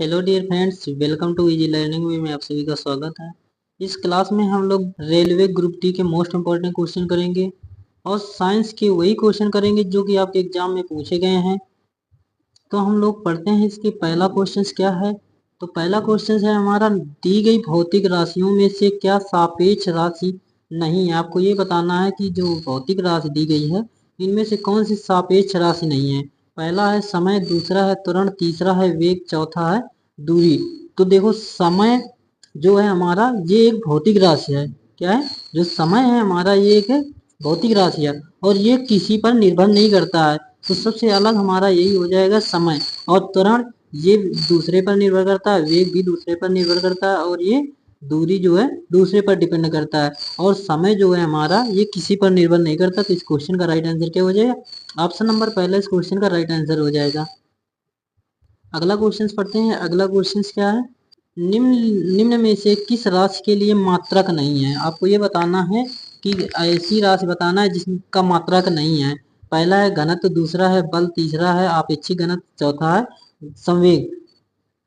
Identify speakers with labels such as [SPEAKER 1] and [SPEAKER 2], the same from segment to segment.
[SPEAKER 1] Hello dear friends, welcome to easy learning में आप सभी का स्वागत है। इस क्लास में हम लोग रेलवे ग्रुप डी के मोस्ट इम्पोर्टेंट क्वेश्चन करेंगे और साइंस के वही क्वेश्चन करेंगे जो कि आपके एग्जाम में पूछे गए हैं। तो हम लोग पढ़ते हैं इसके पहला क्वेश्चन क्या है। तो पहला क्वेश्चन है हमारा, दी गई भौतिक राशियों में से क्या सापेक्ष राशि नहीं है। आपको ये बताना है कि जो भौतिक राशि दी गई है इनमें से कौन सी सापेक्ष राशि नहीं है। पहला है समय, दूसरा है त्वरण, तीसरा है वेग, चौथा है दूरी। तो देखो, समय जो है हमारा ये एक भौतिक राशि है। क्या है? जो समय है हमारा ये एक भौतिक राशि है और ये किसी पर निर्भर नहीं करता है। तो सबसे अलग हमारा यही हो जाएगा समय। और त्वरण ये दूसरे पर निर्भर करता है, वेग भी दूसरे पर निर्भर करता है और ये दूरी जो है दूसरे पर डिपेंड करता है। और समय जो है हमारा ये किसी पर निर्भर नहीं करता। तो इस क्वेश्चन का राइट आंसर क्या हो जाएगा? ऑप्शन नंबर पहला इस क्वेश्चन का राइट आंसर हो जाएगा। अगला क्वेश्चन पढ़ते हैं। अगला क्वेश्चन क्या है, निम्न निम्न में से किस राशि के लिए मात्रक नहीं है। आपको ये बताना है कि ऐसी राशि बताना है जिसका मात्रक नहीं है। पहला है घनत्व, दूसरा है बल, तीसरा है आपेक्षिक घनत्व, चौथा है संवेग।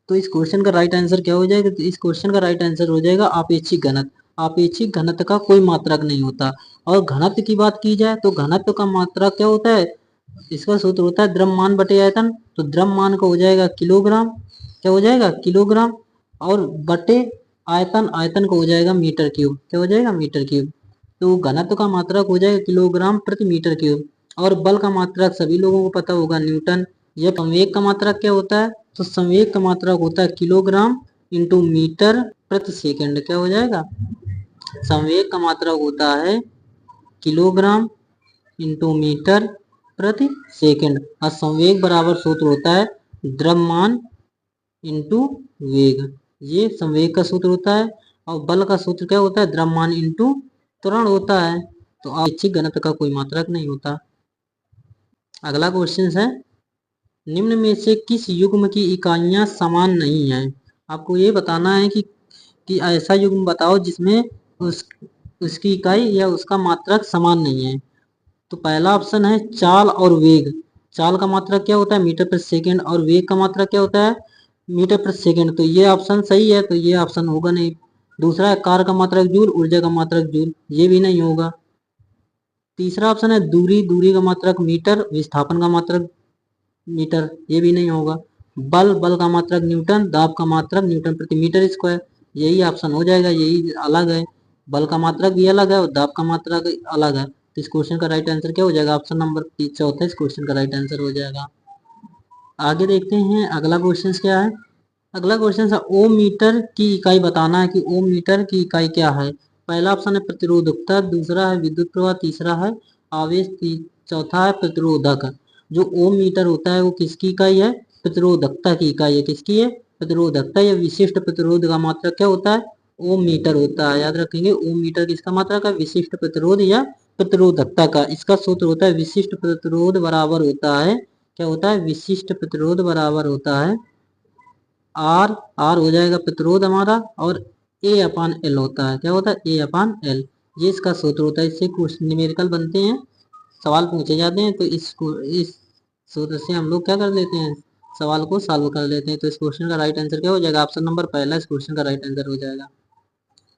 [SPEAKER 1] तो इस क्वेश्चन का राइट आंसर क्या हो जाएगा? तो इस क्वेश्चन का राइट आंसर हो जाएगा आपेक्षिक घनत्व। आपेक्षिक घनत्व का कोई मात्रक नहीं होता। और घनत्व की बात की जाए तो घनत्व का मात्रक क्या होता है? इसका सूत्र होता है द्रव्यमान बटे आयतन। तो द्रव्यमान का हो जाएगा किलोग्राम। क्या हो जाएगा? किलोग्राम। और बटे आयतन, आयतन का हो जाएगा मीटर क्यूब। क्या हो जाएगा? Metre cube. तो घनत्व का मात्रक हो जाएगा किलोग्राम प्रति मीटर क्यूब। और बल का मात्रक सभी लोगों को पता होगा, न्यूटन। यह संवेग का मात्रक क्या होता है? तो संवेग का मात्रक होता है किलोग्राम इंटू मीटर प्रति सेकंड। क्या हो जाएगा? संवेग का मात्रक होता है किलोग्राम इंटू मीटर प्रति सेकंड। और संवेग बराबर सूत्र होता है द्रव्यमान इंटू वेग। ये संवेग का सूत्र होता है। और बल का सूत्र क्या होता है? द्रव्यमान इंटू त्वरण होता है। तो आपेक्षिक घनत्व का कोई मात्रक नहीं होता। अगला क्वेश्चन है, निम्न में से किस युग्म की इकाइयां समान नहीं है। आपको ये बताना है कि ऐसा युग्म बताओ जिसमें उसकी इकाई या उसका मात्रक समान नहीं है। तो पहला ऑप्शन है चाल और वेग। चाल का मात्रक क्या होता है? मीटर प्रति सेकंड। और वेग का मात्रक क्या होता है? मीटर प्रति सेकंड। तो ये ऑप्शन सही है, तो ये ऑप्शन होगा नहीं। दूसरा है कार का मात्रक जूल, ऊर्जा का मात्रक जूल। ये भी नहीं होगा। तीसरा ऑप्शन है दूरी, दूरी का मात्रक मीटर, विस्थापन का मात्रक मीटर। ये भी नहीं होगा। बल, बल का मात्रक न्यूटन, दाब का मात्रक न्यूटन प्रति मीटर स्क्वायर। यही ऑप्शन हो जाएगा, यही अलग है। बल का मात्रक भी अलग है और दाब का मात्रक अलग है। तो इस क्वेश्चन का राइट आंसर क्या हो जाएगा? ऑप्शन नंबर चौथा इस क्वेश्चन का राइट आंसर हो जाएगा। आगे देखते हैं अगला क्वेश्चन क्या है। अगला क्वेश्चन है, ओम मीटर की इकाई बताना है कि ओम मीटर की इकाई क्या है। पहला ऑप्शन है प्रतिरोधकता, दूसरा है विद्युत प्रवाह, तीसरा है आवेश, चौथा है प्रतिरोधक। जो ओम मीटर होता है वो किसकी इकाई है? प्रतिरोधकता की इकाई है। किसकी है? प्रतिरोधकता या विशिष्ट प्रतिरोध का मात्रक क्या होता है? ओम मीटर होता है। याद रखेंगे, ओम मीटर किसका मात्रक है? विशिष्ट प्रतिरोध या प्रतिरोधकता का। इसका सूत्र होता है विशिष्ट प्रतिरोध बराबर होता है, क्या होता है? विशिष्ट प्रतिरोध बराबर होता है आर। आर हो जाएगा प्रतिरोध हमारा, और ए अपान एल होता है। क्या होता है? ए अपान एल। ये इसका सूत्र होता है। इससे कुछ न्यूमेरिकल बनते हैं, सवाल पूछे जाते हैं। तो इस सूत्र से हम लोग क्या कर लेते हैं? सवाल को सॉल्व कर लेते हैं। तो इस क्वेश्चन का राइट आंसर क्या हो जाएगा? ऑप्शन नंबर पहला इस क्वेश्चन का राइट आंसर हो जाएगा।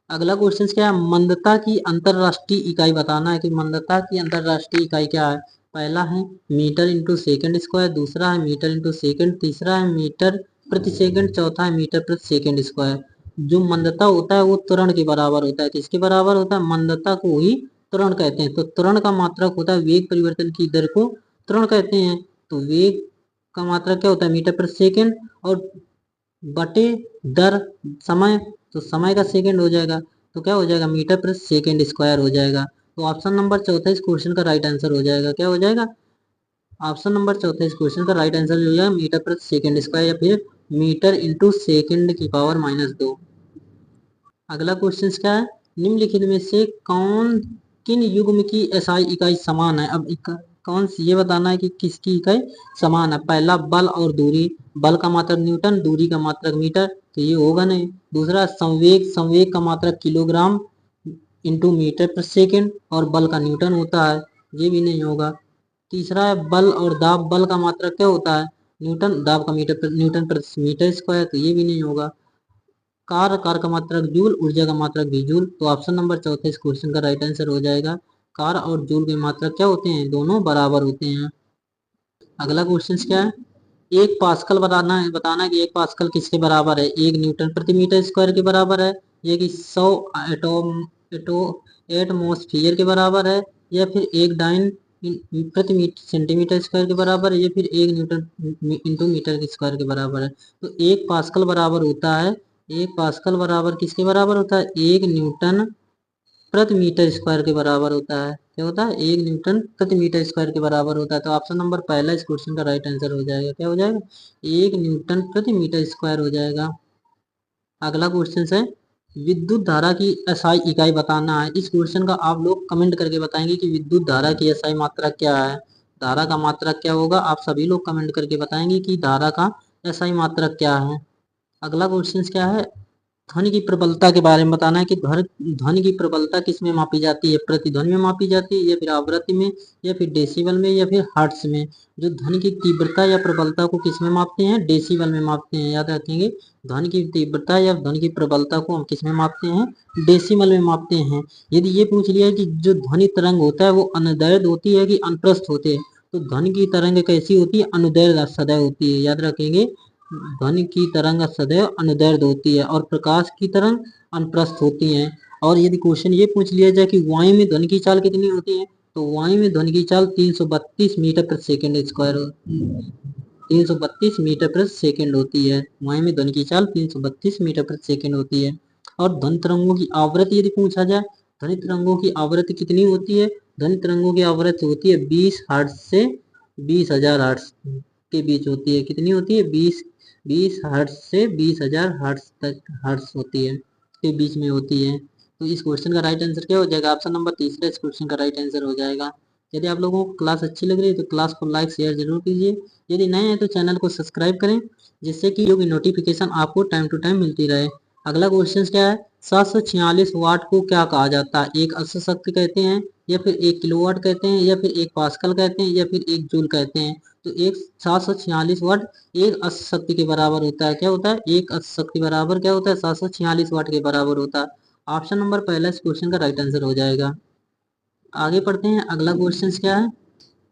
[SPEAKER 1] अगला क्वेश्चन क्या है, मंदता की अंतरराष्ट्रीय इकाई बताना है कि मंदता की अंतरराष्ट्रीय इकाई क्या है। पहला है मीटर इंटू सेकेंड स्क्वायर, दूसरा है मीटर इंटू सेकेंड, तीसरा है मीटर प्रति सेकेंड, चौथा है मीटर प्रति सेकेंड स्क्वायर। जो मंदता होता है वो त्वरण के बराबर होता है। किसके बराबर होता है? मंदता को ही त्वरण कहते हैं। तो त्वरण का मात्रक होता है वेग परिवर्तन की दर को त्वरण कहते हैं। तो वेग का मात्रक क्या होता है? मीटर प्रति सेकेंड। और बटे दर समय, तो समय का सेकंड हो जाएगा। तो क्या हो जाएगा? मीटर प्रति सेकंड स्क्वायर हो जाएगा। तो ऑप्शन नंबर चौथा इस क्वेश्चन का राइट आंसर हो जाएगा। क्या हो जाएगा? ऑप्शन नंबर चौथा इस क्वेश्चन का राइट आंसर हो जाएगा मीटर प्रति सेकंड स्क्वायर, या फिर मीटर इंटू सेकेंड की पावर -2। अगला क्वेश्चन क्या है, निम्नलिखित में से किन युग्म की एसआई इकाई समान है। अब कौन सी, ये बताना है कि किसकी इकाई समान है। पहला बल और दूरी, बल का मात्रक न्यूटन, दूरी का मात्रक मीटर। तो ये होगा नहीं। दूसरा संवेग, संवेग का मात्रक किलोग्राम इंटू मीटर प्रति सेकेंड, और बल का न्यूटन होता है। ये भी नहीं होगा। तीसरा है बल और दाब, बल का मात्रक क्या होता है? न्यूटन, दाब का मीटर न्यूटन प्रति मीटर स्क्वायर, तो ये भी नहीं होगा। कार का मात्रक जूल, ऊर्जा का मात्रक भी जूल, तो ऑप्शन नंबर चौथा इस क्वेश्चन का राइट आंसर हो जाएगा। कार और जूल के मात्रक क्या होते हैं, दोनों बराबर होते हैं। अगला क्वेश्चन क्या है, एक पास्कल बताना है कि एक पास्कल किसके बराबर है, एक न्यूटन प्रति मीटर स्क्वायर के बराबर है, ये कि 100 एटमोस्फियर के बराबर है, या फिर एक डाइन प्रति सेंटीमीटर स्क्वायर के बराबर है, या फिर एक न्यूटन इंटू मीटर स्क्वायर के बराबर है। तो एक पास्कल बराबर होता है, एक पास्कल बराबर किसके बराबर होता है, एक न्यूटन प्रति मीटर स्क्वायर के बराबर होता है। क्या होता है, एक न्यूटन प्रति मीटर स्क्वायर के बराबर होता है। तो ऑप्शन नंबर पहला इस क्वेश्चन का राइट आंसर हो जाएगा। क्या हो जाएगा, एक न्यूटन प्रति मीटर स्क्वायर हो जाएगा। अगला क्वेश्चन है, विद्युत धारा की एसआई इकाई बताना है। इस क्वेश्चन का आप लोग कमेंट करके बताएंगे कि विद्युत धारा की एसआई मात्रा क्या है, धारा का मात्रा क्या होगा, आप सभी लोग कमेंट करके बताएंगे कि धारा का एसआई मात्रा क्या है। अगला क्वेश्चन क्या है, ध्वनि की प्रबलता के बारे में बताना है कि ध्वनि की प्रबलता किस में मापी जाती है, प्रतिध्वनि में मापी जाती है, या फिर आवृत्ति में, या फिर डेसिबल में, या फिर हर्ट्ज में। जो ध्वनि की तीव्रता या प्रबलता को किस में मापते हैं, डेसिबल में मापते हैं, याद रखेंगे। ध्वनि की तीव्रता या ध्वनि की प्रबलता को हम किस में मापते हैं, डेसिबल में मापते हैं। यदि ये पूछ लिया कि जो ध्वनि तरंग होता है वो अनुदैर्ध्य होती है कि अनुप्रस्थ होते हैं, तो ध्वनि की तरंग कैसी होती है, अनुदैर्ध्य सदैव होती है, याद रखेंगे। ध्वनि की तरंग सदैव अनुदैर्ध्य होती है और प्रकाश की तरंग अनुप्रस्थ होती है। और यदि क्वेश्चन ये पूछ लिया जाए कि वायु में ध्वनि की चाल कितनी होती है, तो वायु में ध्वनि की चाल 332 मीटर प्रति सेकंड स्क्वायर 332 मीटर प्रति सेकंड होती है। वायु में ध्वनि की चाल 332 मीटर प्रति सेकंड होती है। और ध्वनि तरंगों की आवृत्ति यदि पूछा जाए, ध्वनि तरंगों की आवृत्ति कितनी होती है, ध्वनि तरंगों की आवृत्ति होती है 20 हर्ट्ज से 20,000 हर्ट्ज के बीच होती है। कितनी होती है, 20 हर्ट्ज से 20,000 हर्ट्ज तक हर्ट्ज होती है, के बीच में होती है। तो इस क्वेश्चन का राइट आंसर क्या हो जाएगा, ऑप्शन नंबर तीसरा इस क्वेश्चन का राइट आंसर हो जाएगा। यदि आप लोगों को क्लास अच्छी लग रही है तो क्लास को लाइक शेयर जरूर कीजिए। यदि नए हैं तो चैनल को सब्सक्राइब करें, जिससे कि वीडियो की नोटिफिकेशन आपको टाइम टू टाइम मिलती रहे। अगला क्वेश्चन क्या है, 746 वाट को क्या कहा जाता है, एक अश्व शक्ति कहते हैं, या फिर एक किलोवाट कहते हैं, या फिर एक पास्कल कहते हैं, या फिर एक जूल कहते हैं। तो एक 746 वाट एक अश्व शक्ति के बराबर होता है। क्या होता है, एक अश्व शक्ति बराबर क्या होता है, 746 वाट के बराबर होता है। ऑप्शन नंबर पहला इस क्वेश्चन का राइट आंसर हो जाएगा। आगे पढ़ते हैं, अगला क्वेश्चन क्या है,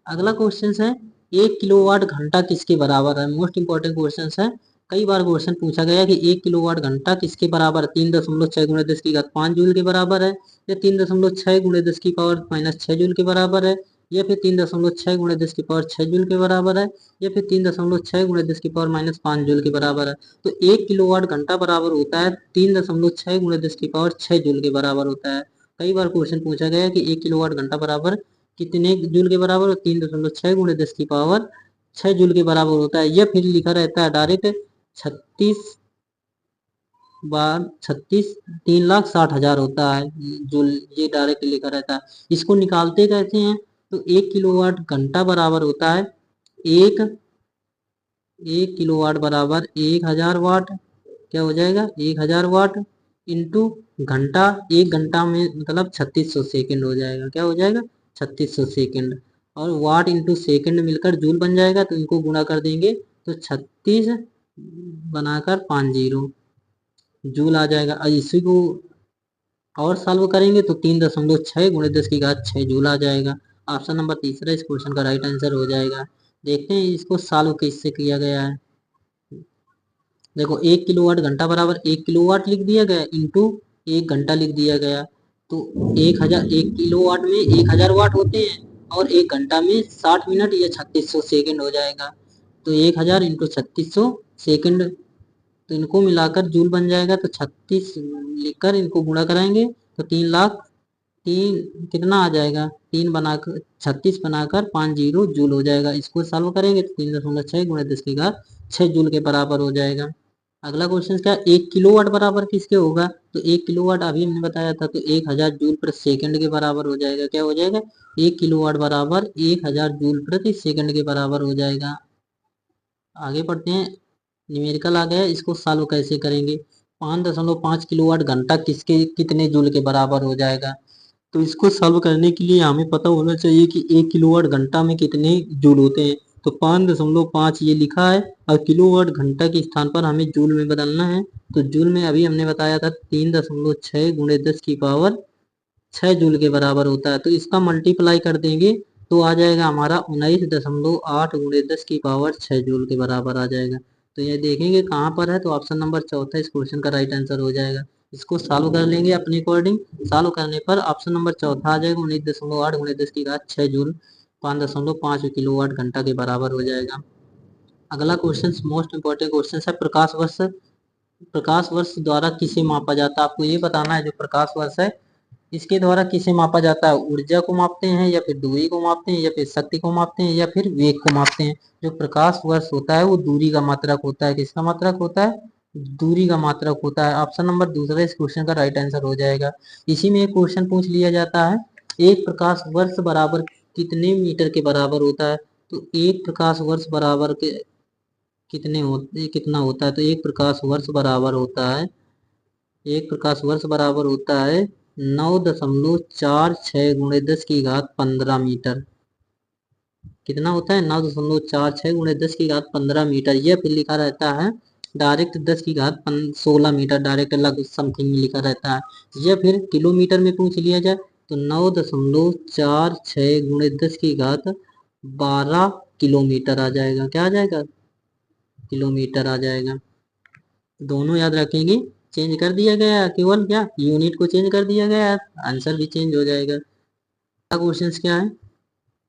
[SPEAKER 1] अगला क्वेश्चन है, एक किलोवाट घंटा किसके बराबर है। मोस्ट इंपॉर्टेंट क्वेश्चन है, कई बार क्वेश्चन पूछा गया कि एक किलोवाट घंटा किसके बराबर है, 3.6 गुणे 10 की घात 5 जूल के बराबर है, या 3.6 गुणे 10 की पावर माइनस 6 जूल के बराबर है, या फिर 3.6 गुणे 10 की पावर 6 जूल के बराबर है, या फिर 3.6 गुणे 10 की पावर माइनस 5 जूल के बराबर है। तो एक किलोवाट घंटा बराबर होता है 3.6 गुणे 10 की पावर 6 जूल के बराबर होता है। कई बार क्वेश्चन पूछा गया कि एक किलोवाट घंटा बराबर कितने जूल के बराबर हो, 3.6 गुणे 10 की पावर 6 जूल के बराबर होता है। यह फिर लिखा रहता है डायरेक्ट 36 बार 36 3,60,000 होता है जूल, ये डायरेक्ट लिखा रहता है। इसको निकालते कैसे हैं, तो एक किलोवाट घंटा बराबर होता है एक एक किलोवाट बराबर 1,000 वाट। क्या हो जाएगा, 1,000 वाट इंटू घंटा, एक घंटा में मतलब 3600 सेकेंड हो जाएगा। क्या हो जाएगा, 3600 सेकेंड। और वाट इंटू सेकेंड मिलकर जूल बन जाएगा, तो इनको गुणा कर देंगे तो 36 बनाकर 50 जूल आ जाएगा। और इसी को और सॉल्व करेंगे तो 3.6 गुणे 10 की घात 6 जूल आ जाएगा। ऑप्शन नंबर तीसरा इस क्वेश्चन का राइट आंसर हो जाएगा। देखते हैं इसको सॉल्व किससे किया गया है। देखो, एक किलोवाट घंटा बराबर एक किलोवाट लिख दिया गया इंटू एक घंटा लिख दिया गया। तो 1,000 एक किलोवाट में 1,000 वाट होते हैं, और एक घंटा में 60 मिनट या 3600 सेकेंड हो जाएगा। तो 1,000 इंटू 3600 सेकेंड, तो इनको मिलाकर जूल बन जाएगा। तो 36 लिखकर इनको गुणा कराएंगे तो 3,00,000 तीन कितना आ जाएगा, 3 बनाकर 36 बनाकर 50 जूल हो जाएगा। इसको सॉल्व करेंगे तो 3.6 गुणे 10 की घात 6 जूल के बराबर हो जाएगा। अगला क्वेश्चन क्या, एक किलोवाट बराबर किसके होगा, तो एक किलोवाट अभी हमने बताया था, तो 1,000 जूल प्रति सेकंड के बराबर हो जाएगा। क्या हो जाएगा, एक किलोवाट बराबर 1,000 जूल प्रति सेकंड के बराबर हो जाएगा। आगे बढ़ते हैं, न्यूमेरिकल आ गया, इसको सॉल्व कैसे करेंगे। 5.5 किलोवाट घंटा किसके कितने जूल के बराबर हो जाएगा। तो इसको सॉल्व करने के लिए हमें पता होना चाहिए कि 1 किलोवाट घंटा में कितने जूल होते हैं। तो 5.5 ये लिखा है और किलोवाट घंटा के स्थान पर हमें जूल में बदलना है। तो जूल में अभी हमने बताया था 3.6 गुणे 10 की पावर 6 जूल के बराबर होता है। तो इसका मल्टीप्लाई कर देंगे तो आ जाएगा हमारा 19.8 गुणे 10 की पावर 6 जूल के बराबर आ जाएगा। तो ये देखेंगे कहाँ पर है, तो ऑप्शन नंबर चौथा इस क्वेश्चन का राइट आंसर हो जाएगा। इसको सॉल्व कर लेंगे अपने अकॉर्डिंग। सॉल्व करने पर ऑप्शन नंबर चौथा आ जाएगा 19.8 गुणे 10 की घात 6 जूल 5.5 किलोवाट घंटा के बराबर हो जाएगा। अगला क्वेश्चन मोस्ट इंपॉर्टेंट क्वेश्चन है, प्रकाश वर्ष द्वारा किसे मापा जाता है। आपको ये बताना है जो प्रकाश वर्ष है इसके द्वारा किसे मापा जाता है, ऊर्जा को मापते हैं या फिर दूरी को मापते हैं या फिर शक्ति को मापते हैं या फिर वेग को मापते हैं। जो प्रकाश वर्ष होता है वो दूरी का मात्रक होता है। किसका मात्रक होता है, दूरी का मात्रक होता है। ऑप्शन नंबर दूसरा इस क्वेश्चन का राइट आंसर हो जाएगा। इसी में एक क्वेश्चन पूछ लिया जाता है, एक प्रकाश वर्ष बराबर कितने मीटर के बराबर होता है। तो एक प्रकाश वर्ष बराबर के कितना होता है, तो एक प्रकाश वर्ष बराबर होता है, एक प्रकाश वर्ष बराबर होता है 9.46 गुणे 10 की घात 15 मीटर। कितना होता है, 9.46 गुणे 10 की घात 15 मीटर। यह फिर लिखा रहता है डायरेक्ट 10 की घात 16 मीटर, डायरेक्ट अलग समथिंग में लिखा रहता है। यह फिर किलोमीटर में पूछ लिया जाए तो 9.46 गुणे 10 की घात 12 किलोमीटर आ जाएगा। क्या आ जाएगा, किलोमीटर आ जाएगा। दोनों याद रखेंगे, चेंज कर दिया गया, केवल क्या यूनिट को चेंज कर दिया गया, आंसर भी चेंज हो जाएगा। क्वेश्चन क्या है,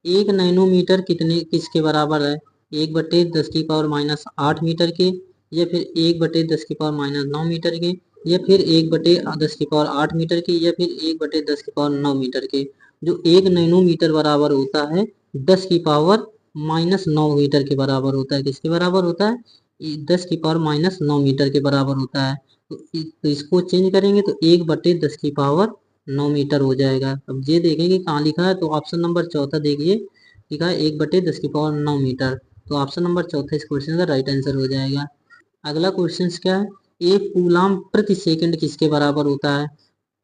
[SPEAKER 1] एक नैनोमीटर किसके बराबर है, 1/10⁻⁸ मीटर के, या फिर 1/10⁻⁹ मीटर के, या फिर 1/10⁸ मीटर के, या फिर 1/10⁹ मीटर के। जो 1 नैनोमीटर बराबर होता है 10⁻⁹ मीटर के बराबर होता है। किसके बराबर होता है, 10⁻⁹ मीटर के बराबर होता है। तो इसको चेंज करेंगे तो 1/10⁻⁹ मीटर हो जाएगा। अब ये देखेंगे कहाँ लिखा है, तो ऑप्शन नंबर चौथा देखिए लिखा है 1/10⁻⁹ मीटर। तो ऑप्शन नंबर चौथा इस क्वेश्चन का राइट आंसर हो जाएगा। अगला क्वेश्चन क्या है, एक कूलाम प्रति सेकंड किसके बराबर होता है।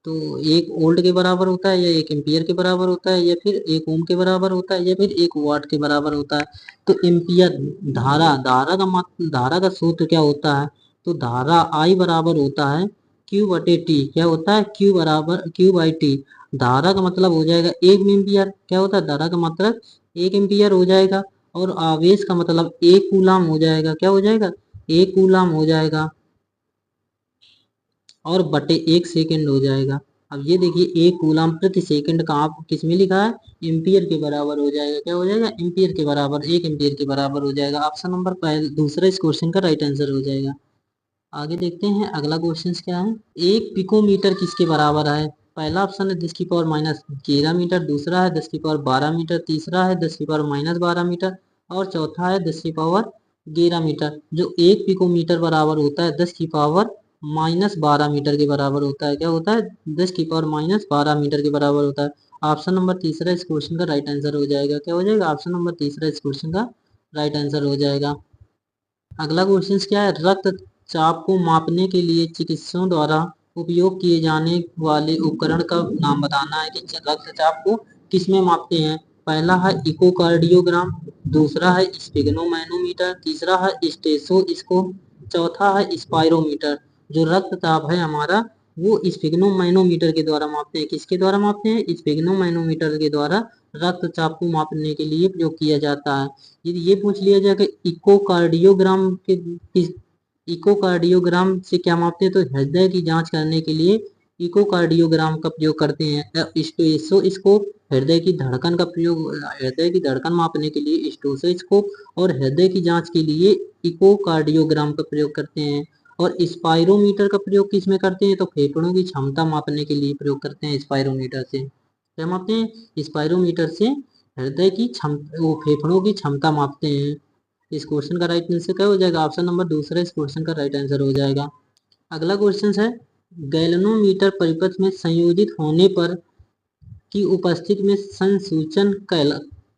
[SPEAKER 1] तो 1 वोल्ट के बराबर होता है, या 1 एम्पियर के बराबर होता है, या फिर 1 ओम के बराबर होता है, या फिर 1 वाट के बराबर होता है। तो एम्पियर धारा का सूत्र क्या होता है, तो धारा I बराबर होता है Q/T। क्या होता है, Q/T। धारा का मतलब हो जाएगा 1 एम्पियर। क्या होता है, धारा का मतलब 1 एम्पियर हो जाएगा। और आवेश का मतलब 1 कूलाम हो जाएगा। क्या हो जाएगा, 1 कूलाम हो जाएगा। और बटे 1 सेकेंड हो जाएगा। अब ये देखिए 1 कूलाम प्रति सेकंड का आप किस में लिखा है, एम्पियर के बराबर हो जाएगा। क्या हो जाएगा, एम्पियर के बराबर, 1 एम्पियर के बराबर हो जाएगा। ऑप्शन नंबर दूसरा इस क्वेश्चन का राइट आंसर हो जाएगा। आगे देखते हैं अगला क्वेश्चन क्या है, एक पिकोमीटर किसके बराबर है। पहला ऑप्शन है 10⁻⁻13 मीटर, दूसरा है 10⁻12 मीटर, तीसरा है 10⁻−12 मीटर, और चौथा है 10⁻11 मीटर। जो एक पिकोमीटर बराबर होता है 10⁻−12 मीटर के बराबर होता है। क्या होता है, 10⁻−12 मीटर के बराबर होता है। ऑप्शन नंबर तीसरा इस क्वेश्चन का राइट आंसर हो जाएगा। क्या हो जाएगा, ऑप्शन नंबर तीसरा इस क्वेश्चन का राइट आंसर हो जाएगा। अगला क्वेश्चन क्या है, रक्तचाप को मापने के लिए चिकित्सकों द्वारा उपयोग किए जाने वाले उपकरण का नाम बताना है कि रक्तचाप को किसमें मापते हैं। पहला है इकोकार्डियोग्राम, दूसरा है स्फिग्नोमैनोमीटर, तीसरा है स्टेथोस्कोप, चौथा है स्पाइरोमीटर। जो रक्तचाप है हमारा वो स्फिग्नोमैनोमीटर के द्वारा मापते हैं। किसके द्वारा मापते हैं, स्फिग्नोमैनोमीटर के द्वारा रक्तचाप को मापने के लिए प्रयोग किया जाता है। यदि ये पूछ लिया जाए कि इकोकार्डियोग्राम से क्या मापते हैं, तो हृदय की जांच करने के लिए इकोकार्डियोग्राम का प्रयोग करते हैं। स्टेथोस्कोप हृदय की धड़कन का प्रयोग, हृदय की धड़कन मापने के लिए स्टेथोस्कोप, और हृदय की जांच के लिए इकोकार्डियोग्राम का प्रयोग करते हैं। और स्पाइरोमीटर का प्रयोग किस में करते हैं, तो फेफड़ों की क्षमता मापने के लिए प्रयोग करते हैं। स्पाइरोमीटर से क्या मापते हैं, स्पाइरोमीटर से हृदय की क्षमता, वो फेफड़ों की क्षमता मापते हैं। इस क्वेश्चन का राइट आंसर क्या हो जाएगा, ऑप्शन नंबर दूसरा इस क्वेश्चन का राइट आंसर हो जाएगा। अगला क्वेश्चन है, गैल्वेनोमीटर परिपथ में संयोजित होने पर की उपस्थिति में संसूचन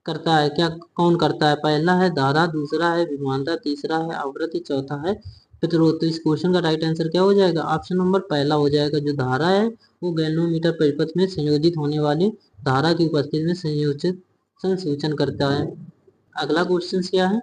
[SPEAKER 1] करता है। क्या कौन करता है, पहला है धारा, दूसरा है विभवांतर, तीसरा है आवृत्ति, चौथा है प्रतिरोध। तो इस क्वेश्चन का राइट आंसर क्या हो जाएगा, ऑप्शन नंबर पहला हो जाएगा। जो धारा है वो गैल्वेनोमीटर परिपथ में संयोजित होने वाली धारा की उपस्थिति में संसूचन करता है। अगला क्वेश्चन क्या है,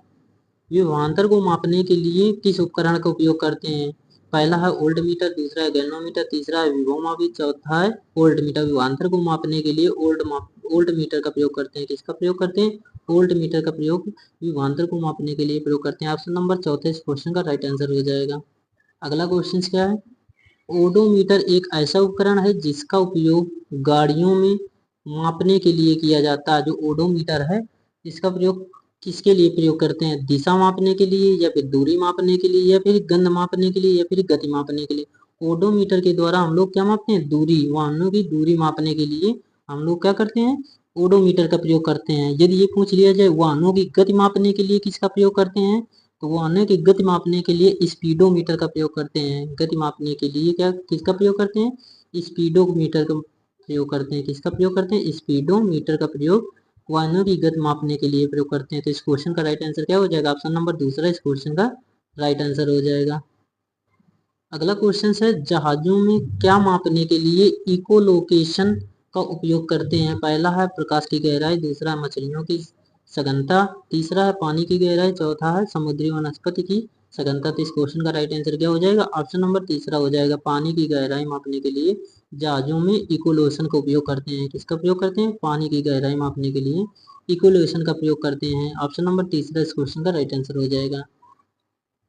[SPEAKER 1] विभवांतर को मापने के लिए किस उपकरण का उपयोग करते हैं? पहला है वोल्ट मीटर, दूसरा है गैल्वेनोमीटर, तीसरा है विभवमापी, चौथा है वोल्ट मीटर। विभवांतर को मापने के लिए वोल्ट मीटर का प्रयोग करते हैं। किसका प्रयोग करते हैं? वोल्ट मीटर का प्रयोग विभवांतर को मापने के लिए प्रयोग करते हैं। ऑप्शन नंबर चौथा इस क्वेश्चन का राइट आंसर हो जाएगा। अगला क्वेश्चन क्या है, ओडोमीटर एक ऐसा उपकरण है जिसका उपयोग गाड़ियों में मापने के लिए किया जाता है। जो ओडोमीटर है इसका प्रयोग किसके लिए प्रयोग करते हैं? दिशा मापने के लिए, या फिर दूरी मापने के लिए, या फिर गंध मापने के लिए, या फिर गति मापने के लिए। ओडोमीटर के द्वारा हम लोग क्या मापते हैं? दूरी, वाहनों की दूरी मापने के लिए हम लोग क्या करते हैं? ओडोमीटर का प्रयोग करते हैं। यदि ये पूछ लिया जाए वाहनों की गति मापने के लिए किसका प्रयोग करते हैं, तो वाहनों की गति मापने के लिए स्पीडोमीटर का प्रयोग करते हैं। गति मापने के लिए क्या किसका प्रयोग करते हैं? स्पीडोमीटर का प्रयोग करते हैं। किसका प्रयोग करते हैं? स्पीडोमीटर का प्रयोग वाहनों की गति मापने के लिए प्रयोग करते हैं। तो इस क्वेश्चन का राइट आंसर क्या हो जाएगा? ऑप्शन नंबर दूसरा इस क्वेश्चन का राइट आंसर हो जाएगा। अगला क्वेश्चन है, जहाजों में क्या मापने के लिए इकोलोकेशन का उपयोग करते हैं? पहला है प्रकाश की गहराई, दूसरा है मछलियों की सघनता, तीसरा है पानी की गहराई, चौथा है समुद्री वनस्पति की सघनता। तो इस क्वेश्चन का राइट आंसर क्या हो जाएगा? ऑप्शन नंबर तीसरा हो जाएगा। पानी की गहराई मापने के लिए जहाजों में इकोलोशन का उपयोग करते हैं। किसका प्रयोग करते हैं? पानी की गहराई मापने के लिए इकोलोशन का प्रयोग करते हैं। ऑप्शन नंबर तीसरा इस क्वेश्चन का राइट आंसर हो जाएगा।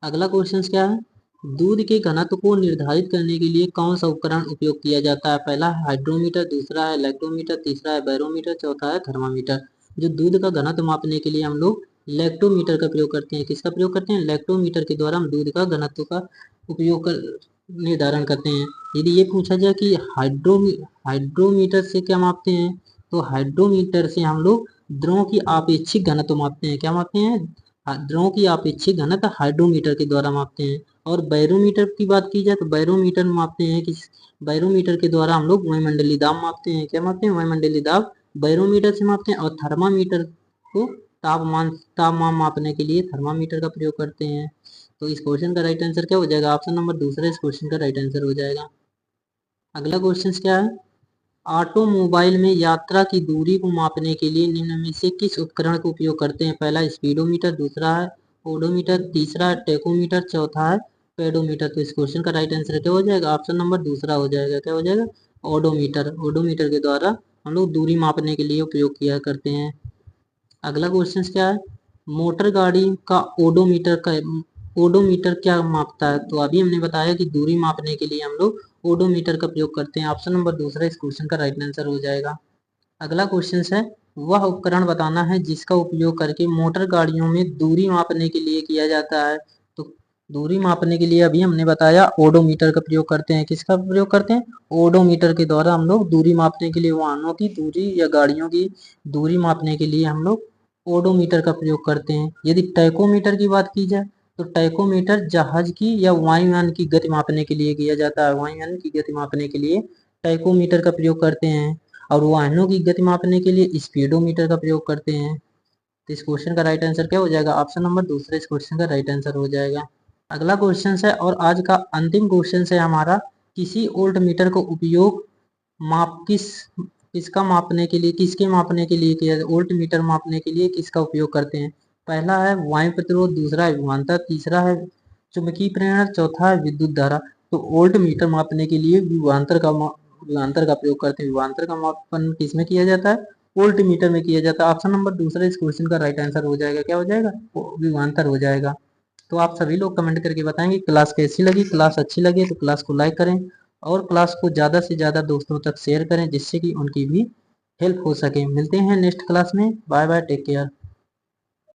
[SPEAKER 1] अगला क्वेश्चन क्या है, दूध के घनत्व को निर्धारित करने के लिए कौन सा उपकरण उपयोग किया जाता है? पहला है हाइड्रोमीटर, दूसरा है लैक्टोमीटर, तीसरा है बैरोमीटर, चौथा है थर्मामीटर। जो दूध का घनत्व मापने के लिए हम लोग लैक्टोमीटर का प्रयोग करते हैं। किसका प्रयोग करते हैं? लैक्टोमीटर के द्वारा हम दूध का घनत्व का उपयोग कर निर्धारण करते हैं। यदि ये पूछा जाए कि हाइड्रोमीटर से क्या मापते हैं, तो हाइड्रोमीटर से हम लोग द्रव की आपेक्षिक घनत्व मापते हैं। क्या मापते हैं? द्रव की आपेक्षिक घनत्व हाइड्रोमीटर के द्वारा मापते हैं। और बैरोमीटर की बात की जाए तो बैरोमीटर मापते हैं कि बैरोमीटर के द्वारा हम लोग वायुमंडलीय दाब मापते हैं। क्या मापते हैं? वायुमंडलीय दाब बैरोमीटर से मापते हैं। और थर्मामीटर को तापमान मापने के लिए थर्मामीटर का प्रयोग करते हैं। तो इस क्वेश्चन का राइट आंसर क्या हो जाएगा? ऑप्शन नंबर दूसरा इस क्वेश्चन का राइट आंसर हो जाएगा। अगला क्वेश्चन क्या है, ऑटोमोबाइल में यात्रा की दूरी को मापने के लिए निम्न में से किस उपकरण का उपयोग करते हैं? पहला स्पीडोमीटर, दूसरा है ओडोमीटर, तीसरा है टेकोमीटर, चौथा है पेडोमीटर। तो इस क्वेश्चन का राइट आंसर क्या हो जाएगा? ऑप्शन नंबर दूसरा हो जाएगा। क्या हो जाएगा? ओडोमीटर। ओडोमीटर के द्वारा हम लोग दूरी मापने के लिए उपयोग किया करते हैं। अगला क्वेश्चन क्या है, मोटर गाड़ी का ओडोमीटर क्या मापता है? तो अभी हमने बताया कि दूरी मापने के लिए हम लोग ओडोमीटर का प्रयोग करते हैं। ऑप्शन नंबर दूसरा इस क्वेश्चन का राइट आंसर हो जाएगा। अगला क्वेश्चन है, वह उपकरण बताना है जिसका उपयोग करके मोटर गाड़ियों में दूरी मापने के लिए किया जाता है। तो दूरी मापने के लिए अभी हमने बताया ओडोमीटर का प्रयोग करते हैं। किसका प्रयोग करते हैं? ओडोमीटर के द्वारा हम लोग दूरी मापने के लिए, वाहनों की दूरी या गाड़ियों की दूरी मापने के लिए हम लोग ओडोमीटर का प्रयोग करते हैं। यदि टैकोमीटर की बात की जाए तो टैकोमीटर जहाज की या वायुयान की गति मापने के लिए किया जाता है। वायुयान की गति मापने के लिए टैकोमीटर का प्रयोग करते हैं। और वाहनों की गति मापने के लिए स्पीडोमीटर का प्रयोग करते हैं। तो इस क्वेश्चन का राइट आंसर क्या हो जाएगा? ऑप्शन नंबर दूसरा इस क्वेश्चन का राइट आंसर हो जाएगा। अगला क्वेश्चन है और आज का अंतिम क्वेश्चन है हमारा, किसी वोल्ट मीटर का उपयोग किसका मापने के लिए, किसके मापने के लिए किया? वोल्ट मीटर मापने के लिए किसका उपयोग करते हैं? पहला है वायु प्रतिरोध, दूसरा है विभवांतर, तीसरा है चुंबकीय प्रेरण, चौथा है विद्युत धारा। तो वोल्ट मीटर मापने के लिए विभवांतर का प्रयोग करते हैं। विभवांतर का मापन किसमें किया जाता है? वोल्ट मीटर में किया जाता है। ऑप्शन नंबर दूसरा इस क्वेश्चन का राइट आंसर हो जाएगा। क्या हो जाएगा? विभवांतर हो जाएगा। तो आप सभी लोग कमेंट करके बताएंगे क्लास कैसी लगी। क्लास अच्छी लगी तो क्लास को लाइक करें और क्लास को ज़्यादा से ज़्यादा दोस्तों तक शेयर करें जिससे कि उनकी भी हेल्प हो सके। मिलते हैं नेक्स्ट क्लास में। Bye bye, take care.